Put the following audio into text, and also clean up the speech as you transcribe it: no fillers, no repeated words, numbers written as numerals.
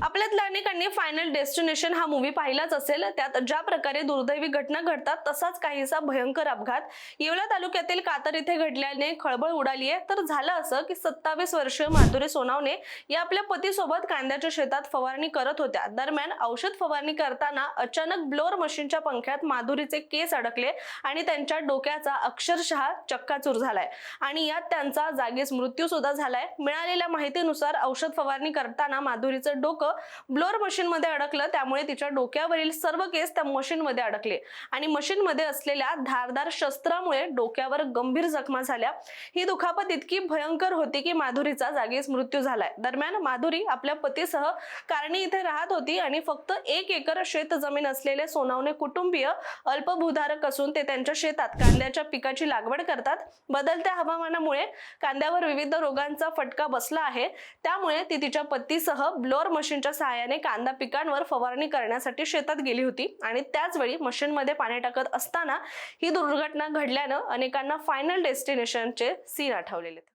आपल्यातल्या अनेकांनी final destination हा movie पाहिलाच असेल। त्यात ज्या प्रकारे दुर्दैवी घटना घडतात तसाच काहीसा भयंकर अपघात येवला तालुक्यातील कातर इथे घडल्याने खळबळ उडाली आहे। तर झालं असं की 27 वर्षीय माधुरी सोनावणे या आपल्या पतीसोबत कांद्याच्या शेतात फवारणी करत होत्या। दरम्यान औषध फवारणी करताना अचानक ब्लोअर मशीनच्या पंख्यात माधुरीचे केस अडकले आणि त्यांच्या डोक्याचा अक्षरशः चक्काचूर झालाय आणि यात त्यांचा जागीच मृत्यू सुद्धा झालाय। मिळालेल्या माहितीनुसार औषध फवारणी करताना माधुरीचं डोकं ब्लोअर मशीन मध्ये अडकलं, त्यामुळे तिच्या डोक्यावरील सर्व केस त्या मशीन मध्ये अडकले आणि मशीन मध्ये असलेल्या धारदार शस्त्रामुळे डोक्यावर गंभीर जखमा झाल्या। ही दुखापत इतकी भयंकर होती की माधुरीचा जागीच मृत्यू झालाय। दरम्यान माधुरी आपल्या पतीसह कारणी इथे राहत होती आणि फक्त 1 एकर शेत जमीन असलेले सोनावणे कुटुंबीय अल्पभूधारक असून ते त्यांच्या शेतात कांद्याच्या पिकाची लागवड करतात। बदलत्या हवामानामुळे कांद्यावर विविध रोगांचा फटका बसला आहे, त्यामुळे ती तिच्या पतीसह ब्लोअर मशीनच्या सहाय्याने कांदा पिकांवर फवारणी करण्यासाठी शेतात गेली होती आणि त्याच वेळी मशीनमध्ये पाणी टाकत असताना ही दुर्घटना घडल्यानं अनेकांना फायनल डेस्टिनेशनचे सीन आठवलेले।